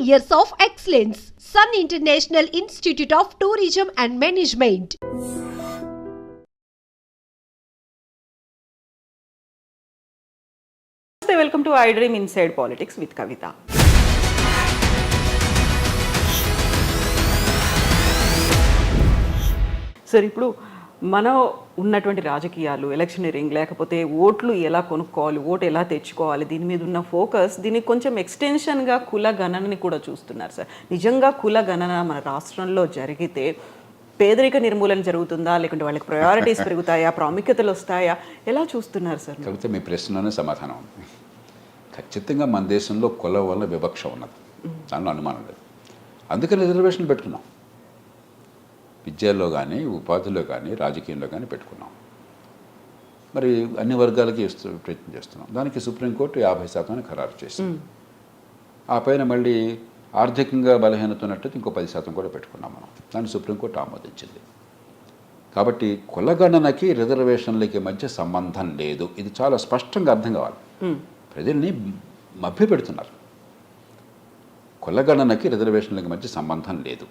years of excellence. Sun International Institute of Tourism and Management. Welcome to iDream Inside Politics with Kavita. Sir, ఇప్పుడు మనం ఉన్నటువంటి రాజకీయాలు, electioneering, లేకపోతే ఓట్లు ఎలా కొనుక్కోవాలి, ఓటు ఎలా తెచ్చుకోవాలి, దీని మీద ఉన్న ఫోకస్ దీనికి కొంచెం ఎక్స్టెన్షన్గా కుల గణనని కూడా చూస్తున్నారు సార్. నిజంగా కుల గణన మన రాష్ట్రంలో జరిగితే పేదరిక నిర్మూలన జరుగుతుందా, లేకుంటే వాళ్ళకి ప్రయారిటీస్ పెరుగుతాయా, ప్రాముఖ్యతలు వస్తాయా, ఎలా చూస్తున్నారు సార్? కాకపోతే మీ ప్రశ్నలోనే సమాధానం ఉంది. ఖచ్చితంగా మన దేశంలో కుల వల్ల వివక్ష ఉన్నది, దానిలో అనుమానం లేదు. అందుకని రిజర్వేషన్లు పెట్టుకున్నాం. విద్యలో కానీ, ఉపాధిలో కానీ, రాజకీయంలో కానీ పెట్టుకున్నాం. మరి అన్ని వర్గాలకి ప్రయత్నం చేస్తున్నాం. దానికి సుప్రీంకోర్టు 50% ఖరారు చేసింది. ఆ పైన మళ్ళీ ఆర్థికంగా బలహీనత ఉన్నట్టు ఇంకో 10% కూడా పెట్టుకున్నాం మనం. దాన్ని సుప్రీంకోర్టు ఆమోదించింది. కాబట్టి కులగణనకి రిజర్వేషన్లకి మధ్య సంబంధం లేదు. ఇది చాలా స్పష్టంగా అర్థం కావాలి. ప్రజల్ని మభ్యపెడుతున్నారు. కులగణనకి రిజర్వేషన్లకి మధ్య సంబంధం లేదు.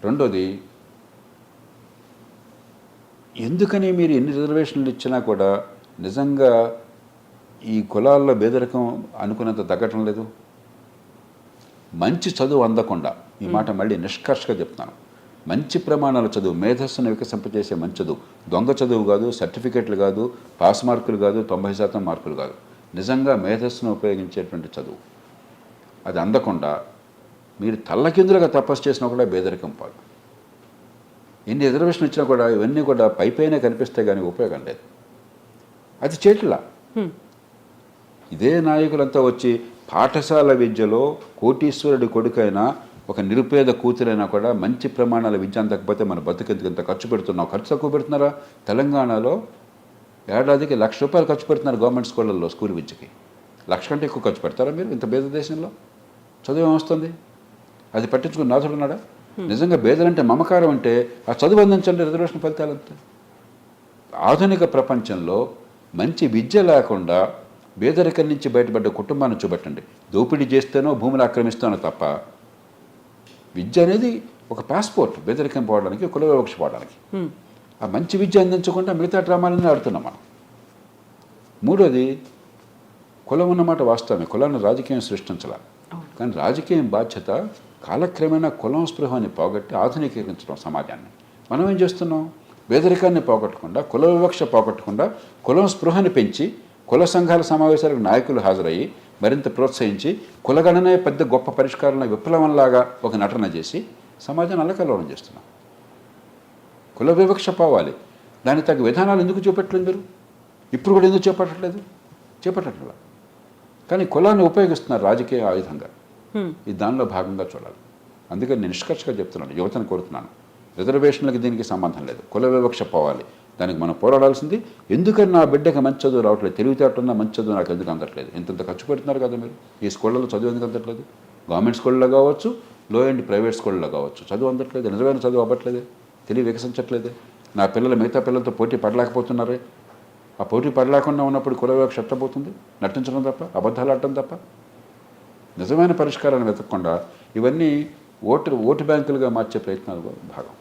రెండోది, ఎందుకని మీరు ఎన్ని రిజర్వేషన్లు ఇచ్చినా కూడా నిజంగా ఈ కులాల్లో పేదరికం అనుకున్నంత తగ్గటం లేదు? మంచి చదువు అందకుండా, ఈ మాట మళ్ళీ నిష్కర్షగా చెప్తున్నాను, మంచి ప్రమాణాల చదువు, మేధస్సును వికసింపజేసే మంచి చదువు, దొంగ చదువు కాదు, సర్టిఫికెట్లు కాదు, పాస్ మార్కులు కాదు, 90% మార్కులు కాదు, నిజంగా మేధస్సును ఉపయోగించేటువంటి చదువు, అది అందకుండా మీరు తల్లకిందులుగా తపస్సు చేసినా కూడా పేదరికం పాడు. ఎన్ని రిజర్వేషన్ ఇచ్చినా కూడా ఇవన్నీ కూడా పైపైనే కనిపిస్తే కానీ ఉపయోగం లేదు. అది చేట్లా. ఇదే నాయకులంతా వచ్చి పాఠశాల విద్యలో కోటీశ్వరుడి కొడుకైనా ఒక నిరుపేద కూతురైనా కూడా మంచి ప్రమాణాల విద్య అందకపోతే మన బతుకెందుకు ఎంత ఖర్చు పెడుతున్నాం? ఖర్చు తక్కువ పెడుతున్నారా? తెలంగాణలో ఏడాదికి ₹1,00,000 ఖర్చు పెడుతున్నారు గవర్నమెంట్ స్కూళ్ళల్లో స్కూల్ విద్యకి. 1,00,000 కంటే ఎక్కువ ఖర్చు పెడతారా మీరు ఇంత పేద దేశంలో? చదువు ఏమొస్తుంది? అది పట్టించుకుని నాథుడున్నాడా? నిజంగా పేదలంటే మమకారం అంటే ఆ చదువు అందించండి, రిజర్వేషన్ ఫలితాలంతే. ఆధునిక ప్రపంచంలో మంచి విద్య లేకుండా పేదరికం నుంచి బయటపడ్డ కుటుంబాన్ని చూపెట్టండి. దోపిడీ చేస్తేనో భూములు ఆక్రమిస్తానో తప్ప విద్య అనేది ఒక పాస్పోర్ట్ పేదరికం పోవడానికి, కుల వివక్ష పోవడానికి. ఆ మంచి విద్య అందించకుండా మిగతా డ్రామాలన్నీ ఆడుతున్నాం మనం. మూడోది, కులం ఉన్నమాట వాస్తవమే, కులాన్ని రాజకీయం సృష్టించాలి. కానీ రాజకీయం బాధ్యత కాలక్రమేణా కులం స్పృహాన్ని పోగొట్టి ఆధునీకరించడం సమాజాన్ని. మనం ఏం చేస్తున్నాం? పేదరికాన్ని పోగొట్టకుండా, కుల వివక్ష పోగొట్టకుండా కులం స్పృహని పెంచి కుల సంఘాల సమావేశాలకు నాయకులు హాజరయ్యి మరింత ప్రోత్సహించి కులగణనే పెద్ద గొప్ప పరిష్కారంలో విప్లవంలాగా ఒక నటన చేసి సమాజాన్ని అల్లకల్లోలం చేస్తున్నాం. కుల వివక్ష పోవాలి, దానికి తగ్గ విధానాలు ఎందుకు చూపెట్టలేదు మీరు? ఇప్పుడు కూడా ఎందుకు చేపట్టట్లేదు? కానీ కులాన్ని ఉపయోగిస్తున్నారు రాజకీయ ఆయుధంగా. ఇది దానిలో భాగంగా చూడాలి. అందుకని నేను నిష్కర్షగా చెప్తున్నాను, యువతను కోరుతున్నాను, రిజర్వేషన్లకి దీనికి సంబంధం లేదు. కుల వివక్ష పోవాలి, దానికి మనం పోరాడాల్సింది. ఎందుకని నా బిడ్డకి మంచి చదువు రావట్లేదు? తెలివితేటలున్నా మంచి చదువు నాకు ఎందుకు అందట్లేదు? ఇంత ఖర్చు పెడుతున్నారు కదా మీరు. ఈ స్కూళ్ళలో చదువు ఎందుకు అందట్లేదు? గవర్నమెంట్ స్కూళ్ళలో కావచ్చు, లో ఎండ్ ప్రైవేట్ స్కూళ్ళలో కావచ్చు, చదువు అందట్లేదు. నిజమైన చదువు అవ్వట్లేదే, తెలివి వికసించట్లేదే. నా పిల్లలు మిగతా పిల్లలతో పోటీ పడలేకపోతున్నారే. ఆ పోటీ పడలేకుండా ఉన్నప్పుడు కుల వివక్ష ఎట్టబోతుంది? నటించడం తప్ప, అబద్ధాలు ఆడటం తప్ప. నిజమైన పరిష్కారాన్ని వెతకకుండా ఇవన్నీ ఓటు బ్యాంకులుగా మార్చే ప్రయత్నాలు భాగం.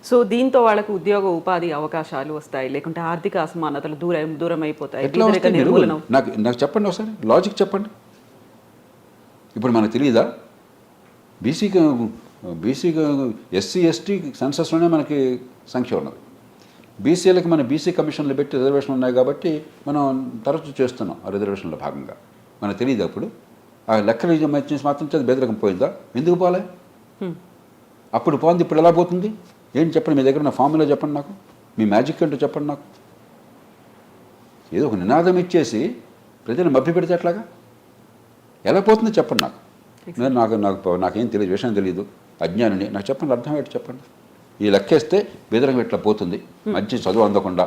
సో దీంతో వాళ్ళకు ఉద్యోగ ఉపాధి అవకాశాలు వస్తాయి, లేకుంటే ఆర్థిక అసమానతలు దూరం అయిపోతాయి. నాకు చెప్పండి ఒకసారి, లాజిక్ చెప్పండి. ఇప్పుడు మనకు తెలియదా? బీసీకి ఎస్సీ ఎస్టీ సెన్సస్లోనే మనకి సంఖ్య ఉన్నది. బీసీలకు మన బీసీ కమిషన్లు పెట్టి రిజర్వేషన్లు ఉన్నాయి కాబట్టి మనం తరచు చేస్తున్నాం ఆ రిజర్వేషన్లో భాగంగా. మనకు తెలియదు. అప్పుడు ఆ లెక్కలు చేసి మాత్రం చేసి బెదరకం పోయిందా? ఎందుకు పోలే? అప్పుడు పోయింది, ఇప్పుడు ఎలా పోతుంది? ఏంటి చెప్పండి, మీ దగ్గర ఉన్న ఫార్ములా చెప్పండి నాకు, మీ మ్యాజిక్ ఏంటో చెప్పండి నాకు. ఏదో ఒక నినాదం ఇచ్చేసి ప్రజలు మభ్య పెడితే ఎట్లాగా? ఎలా పోతుందో చెప్పండి నాకు. నాకేం తెలియదు, విషయం తెలియదు, అజ్ఞానిని. నాకు చెప్పండి, అర్థం ఏంటి చెప్పండి. ఈ లెక్కేస్తే బెదరకం ఎట్లా పోతుంది? మంచి చదువు అందకుండా,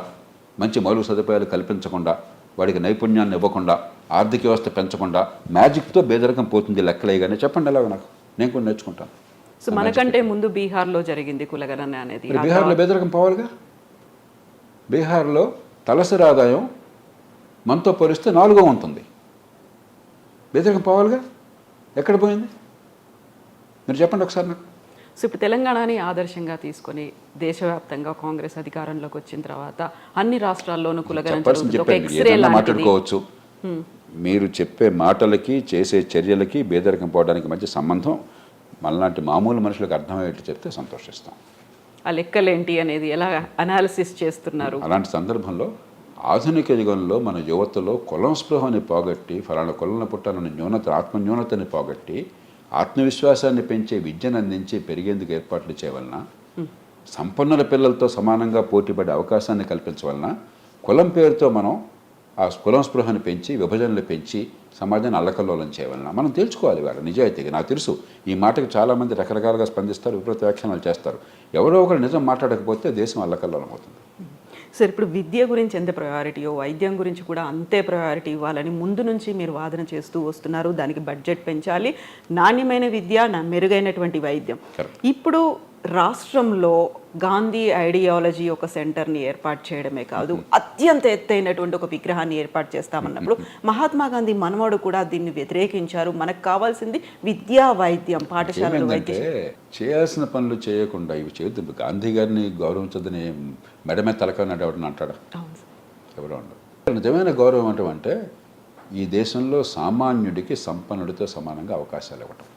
మంచి మౌలిక సదుపాయాలు కల్పించకుండా, వాడికి నైపుణ్యాన్ని ఇవ్వకుండా, ఆర్థిక వ్యవస్థ పెంచకుండా మ్యాజిక్తో బేదరికం పోతుంది లెక్కలేగానే. చెప్పండి ఎలాగో నాకు, నేను కూడా నేర్చుకుంటాను. సో మనకంటే ముందు బీహార్లో జరిగింది కులగణన అనేది. బీహార్లో బేదరికం పోవాలిగా. బీహార్లో తలసరి ఆదాయం మనతో పోలిస్తే 4వ ఉంటుంది. బేదరికం పోవాలిగా. ఎక్కడ పోయింది? మీరు చెప్పండి ఒకసారి నాకు. సో ఇప్పుడు తెలంగాణని ఆదర్శంగా తీసుకొని దేశవ్యాప్తంగా కాంగ్రెస్ అధికారంలోకి వచ్చిన తర్వాత అన్ని రాష్ట్రాల్లోనూ కులగణన చెప్పాల్సింది జరుగుతుంది. ఒక చెప్పండి, ఎక్స్రే ఏదైనా లాంటిది. మాట్లాడుకోవచ్చు. మీరు చెప్పే మాటలకి చేసే చర్యలకి బేదరికం పోవడానికి మధ్య సంబంధం మనలాంటి మామూలు మనుషులకు అర్థమయ్యేట్టు చెప్తే సంతోషిస్తాం. ఆ లెక్కలేంటి అనేది ఎలా అనాలిసిస్ చేస్తున్నారు? అలాంటి సందర్భంలో ఆధునిక యుగంలో మన యువతలో కులం స్పృహని పోగొట్టి ఫలానా కులంలో పుట్టాలని న్యూనత ఆత్మన్యూనతని పోగొట్టి ఆత్మవిశ్వాసాన్ని పెంచే విద్యను అందించి పెరిగేందుకు ఏర్పాట్లు చేయవలన, సంపన్నుల పిల్లలతో సమానంగా పోటీపడే అవకాశాన్ని కల్పించవలన కులం పేరుతో మనం ఆ కులం స్పృహను పెంచి విభజనలు పెంచి సమాజాన్ని అల్లకల్లోలం చేయవలన మనం తెలుసుకోవాలి. వాడు నిజాయితీగా నాకు తెలుసు ఈ మాటకు చాలామంది రకరకాలుగా స్పందిస్తారు, విపరీత వ్యాఖ్యానాలు చేస్తారు. ఎవరో ఒకరు నిజం మాట్లాడకపోతే దేశం అల్లకల్లోలం అవుతుంది. సార్ ఇప్పుడు విద్య గురించి ఎంత ప్రయారిటీయో వైద్యం గురించి కూడా అంతే ప్రయారిటీ ఇవ్వాలని ముందు నుంచి మీరు వాదన చేస్తూ వస్తున్నారు. దానికి బడ్జెట్ పెంచాలి, నాణ్యమైన విద్య, మెరుగైనటువంటి వైద్యం. ఇప్పుడు రాష్ట్రంలో గాంధీ ఐడియాలజీ ఒక సెంటర్ని ఏర్పాటు చేయడమే కాదు, అత్యంత ఎత్తైనటువంటి ఒక విగ్రహాన్ని ఏర్పాటు చేస్తామన్నప్పుడు మహాత్మా గాంధీ మనవడు కూడా దీన్ని వ్యతిరేకించారు. మనకు కావాల్సింది విద్యా వైద్యం, పాఠశాలలు వైద్యం. చేయాల్సిన పనులు చేయకుండా ఇవి చేయొద్దు. గాంధీ గారిని గౌరవించదని మెడమే తలకన్నాడు ఎవడని అంటాడా? ఎవరో ఉండదు. నిజమైన గౌరవం అంటే ఈ దేశంలో సామాన్యుడికి సంపన్నుడితో సమానంగా అవకాశాలు ఇవ్వటం,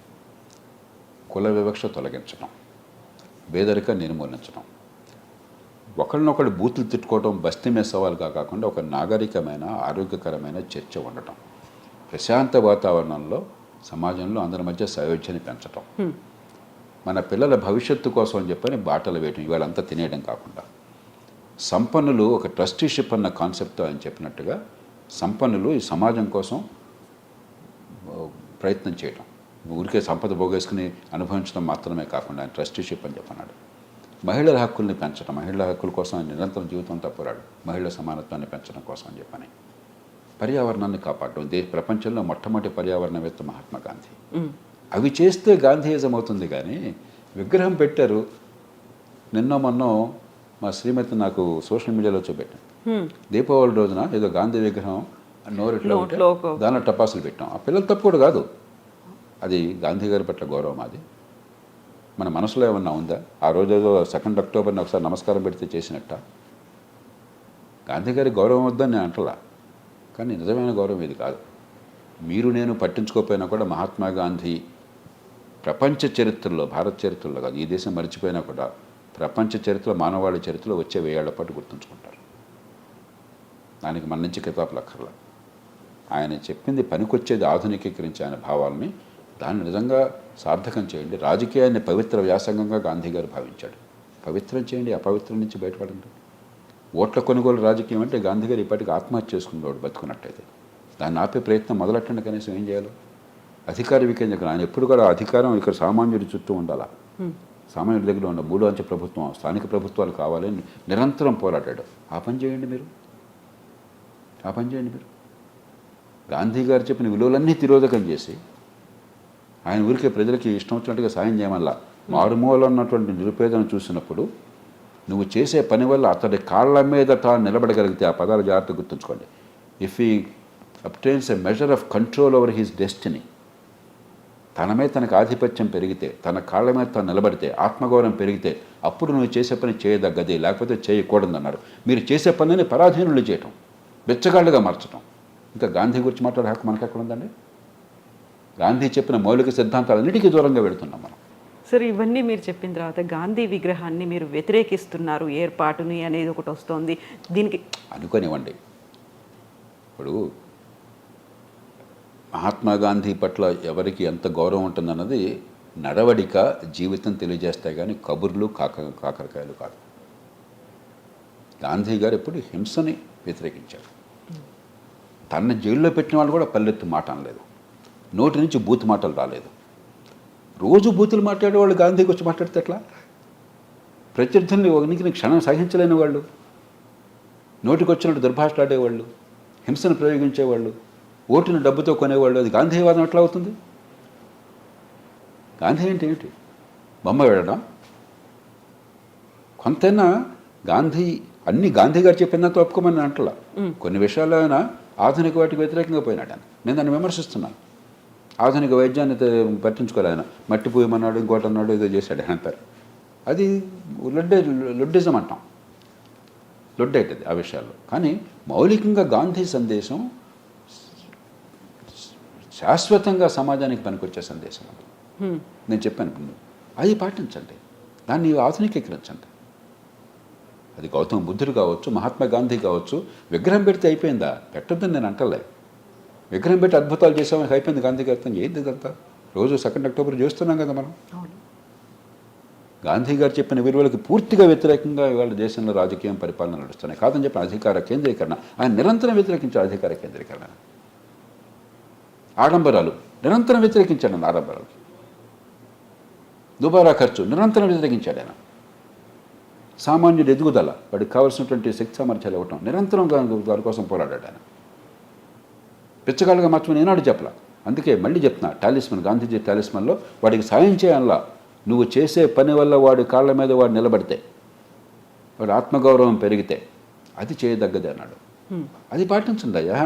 కుల వివక్ష తొలగించడం, పేదరిక నిర్మూలించడం, ఒకరినొకరు బూతులు తిట్టుకోవడం బస్తీ మీద సవాలుగా కాకుండా ఒక నాగరికమైన ఆరోగ్యకరమైన చర్చ ఉండటం, ప్రశాంత వాతావరణంలో సమాజంలో అందరి మధ్య సయోధ్యని పెంచటం, మన పిల్లల భవిష్యత్తు కోసం అని చెప్పని బాటలు వేయటం, ఇవాళంతా తినేయడం కాకుండా సంపన్నులు ఒక ట్రస్టీషిప్ అన్న కాన్సెప్ట్తో ఆయన చెప్పినట్టుగా సంపన్నులు ఈ సమాజం కోసం ప్రయత్నం చేయటం, ఊరికే సంపద పోగేసుకుని అనుభవించడం మాత్రమే కాకుండా ఆయన ట్రస్టీషిప్ అని చెప్పన్నాడు. మహిళల హక్కుల్ని పెంచడం, మహిళల హక్కుల కోసం ఆయన నిరంతరం జీవితంతో పోరాడు, మహిళల సమానత్వాన్ని పెంచడం కోసం అని చెప్పని. పర్యావరణాన్ని కాపాడడం, ప్రపంచంలో మొట్టమొదటి పర్యావరణవేత్త మహాత్మా గాంధీ. అవి చేస్తే గాంధీయిజం అవుతుంది. కానీ విగ్రహం పెట్టారు, నిన్నో మొన్నో మా శ్రీమతి నాకు సోషల్ మీడియాలో చూపెట్టాం, దీపావళి రోజున ఏదో గాంధీ విగ్రహం నోరిట్లో దానిలో టపాసులు పెట్టాం. ఆ పిల్లలు తప్పు కూడా కాదు, అది గాంధీ గారి పట్ల గౌరవం. అది మన మనసులో ఏమన్నా ఉందా? ఆ రోజు ఏదో 2 అక్టోబర్ని ఒకసారి నమస్కారం పెడితే చేసినట్ట. గాంధీ గారి గౌరవం వద్దని నేను అంటలా, కానీ నిజమైన గౌరవం ఇది కాదు. మీరు నేను పట్టించుకోకపోయినా కూడా మహాత్మా గాంధీ ప్రపంచ చరిత్రలో, భారత చరిత్రలో కాదు, ఈ దేశం మర్చిపోయినా కూడా ప్రపంచ చరిత్రలో, మానవాళి చరిత్రలో వచ్చే 1000 ఏళ్ల పాటు గుర్తుంచుకుంటారు. దానికి మన నుంచి కితాబులు అక్కర్లా. ఆయన చెప్పింది పనికొచ్చేది ఆధునికీకరించి ఆయన భావాలని, దాన్ని నిజంగా సార్థకం చేయండి. రాజకీయాన్ని పవిత్ర వ్యాసంగంగా గాంధీ గారు భావించాడు. పవిత్రం చేయండి, అపవిత్రం నుంచి బయటపడండి. ఓట్ల కొనుగోలు రాజకీయం అంటే గాంధీ గారు ఇప్పటికీ ఆత్మహత్య చేసుకునేవాడు బతుకున్నట్టయితే. దాన్ని ఆపే ప్రయత్నం మొదలెట్టండి. కనీసం ఏం చేయాలో అధికార వికేంద్రీకరణ. ఆయన ఎప్పుడు కూడా అధికారం ఇక్కడ సామాన్యుడి చుట్టూ ఉండాలా, సామాన్యుడి దగ్గర ఉన్న మూడోంచె ప్రభుత్వం, స్థానిక ప్రభుత్వాలు కావాలని నిరంతరం పోరాడాడు. ఆ పని చేయండి మీరు, ఆ పని చేయండి మీరు. గాంధీ గారు చెప్పిన విలువలన్నీ తిరోధకం చేసి ఆయన ఊరికే ప్రజలకి ఇష్టం వచ్చినట్టుగా సాయం చేయమల్లా. మారుమూల ఉన్నటువంటి నిరుపేదను చూసినప్పుడు నువ్వు చేసే పని వల్ల అతడి కాళ్ళ మీద తాను నిలబడగలిగితే, ఆ పదాలు జాగ్రత్తగా గుర్తుంచుకోండి. If he obtains a measure of control over his destiny, తన మీద తనకు ఆధిపత్యం పెరిగితే, తన కాళ్ళ మీద తాను నిలబడితే, ఆత్మగౌరవం పెరిగితే, అప్పుడు నువ్వు చేసే పని చేయదగ్గది, లేకపోతే చేయకూడదన్నారు. మీరు చేసే పనిని పరాధీనులు చేయటం, బెచ్చగాళ్ళుగా మార్చడం. ఇంకా గాంధీ గురించి మాట్లాడే హక్కు మనకు ఎక్కడ ఉందండి? గాంధీ చెప్పిన మౌలిక సిద్ధాంతాలన్నిటికీ దూరంగా వెళుతున్నాం మనం. సరే, ఇవన్నీ మీరు చెప్పిన తర్వాత గాంధీ విగ్రహాన్ని మీరు వ్యతిరేకిస్తున్నారు ఏర్పాటుని అనేది ఒకటి వస్తుంది. దీనికి అనుకోనివ్వండి. ఇప్పుడు మహాత్మా గాంధీ పట్ల ఎవరికి ఎంత గౌరవం ఉంటుందన్నది నడవడిక, జీవితం తెలియజేస్తాయి, కానీ కబుర్లు కాకరకాయలు కాదు. గాంధీ గారు ఎప్పుడు హింసని వ్యతిరేకించారు. తన జైల్లో పెట్టిన వాళ్ళు కూడా పల్లెత్తు మాట అనలేదు, నోటి నుంచి బూతు మాటలు రాలేదు. రోజు బూతులు మాట్లాడేవాళ్ళు గాంధీకి వచ్చి మాట్లాడితే ఎట్లా? ప్రత్యర్థుల్ని ఒకరికి క్షణం సహించలేని వాళ్ళు, నోటికి వచ్చినట్టు దుర్భాషలాడేవాళ్ళు, హింసను ప్రయోగించేవాళ్ళు, ఓటును డబ్బుతో కొనేవాళ్ళు, అది గాంధీవాదం ఎట్లా అవుతుంది? గాంధీ అంటే ఏమిటి? బొమ్మ వేయడం? కొంతైనా గాంధీ అన్ని గాంధీ గారు చెప్పినంత ఒప్పుకోమని అంటలా. కొన్ని విషయాల్లో ఆయన ఆధునిక వాటికి వ్యతిరేకంగా పోయినాడు. నేను దాన్ని విమర్శిస్తున్నాను. ఆధునిక వైద్యాన్ని పట్టించుకోలే ఆయన. మట్టి పూయమన్నాడు, ఇంకోటి అన్నాడు, ఏదో చేశాడు ఆయన అంటారు. అది లొడ్డిజం అంటాం, లొడ్డైతుంది ఆ విషయాల్లో. కానీ మౌలికంగా గాంధీ సందేశం శాశ్వతంగా సమాజానికి పనికొచ్చే సందేశం అది. నేను చెప్పాను ముందు, అది పాటించండి, దాన్ని ఆధునికీకరించండి. అది గౌతమ బుద్ధుడు కావచ్చు, మహాత్మా గాంధీ కావచ్చు. విగ్రహం పెడితే అయిపోయిందా? పెట్టొద్దని నేను అంటలే. విగ్రహం పెట్టి అద్భుతాలు చేసామని అయిపోయింది గాంధీ గారితో. ఏంది ఇదంతా? రోజు 2 అక్టోబర్ చేస్తున్నాం కదా మనం. గాంధీ గారు చెప్పిన విలువలకు పూర్తిగా వ్యతిరేకంగా ఇవాళ దేశంలో రాజకీయం, పరిపాలన నడుస్తున్నాయి. కాదని చెప్పిన అధికార కేంద్రీకరణ, ఆయన నిరంతరం వ్యతిరేకించాడు. అధికార కేంద్రీకరణ, ఆడంబరాలు నిరంతరం వ్యతిరేకించాడు. ఆయన ఆడంబరాలు, దుబారా ఖర్చు నిరంతరం వ్యతిరేకించాడు ఆయన. సామాన్యుడు ఎదుగుదల, వాడికి కావాల్సినటువంటి శక్తి సామర్థ్యాలు ఇవ్వటం, నిరంతరం దాని కోసం పోరాడాడు ఆయన. పిచ్చగాళ్ళగా మార్చమని ఏనాడు చెప్పలా. అందుకే మళ్ళీ చెప్తున్నా, టాలిస్మన్, గాంధీజీ టాలిస్మన్లో వాడికి సాయం చేయాలా. నువ్వు చేసే పని వల్ల వాడి కాళ్ళ మీద వాడు నిలబడితే, వాడి ఆత్మగౌరవం పెరిగితే అది చేయదగ్గది అన్నాడు. అది పాటించండి అయ్యా.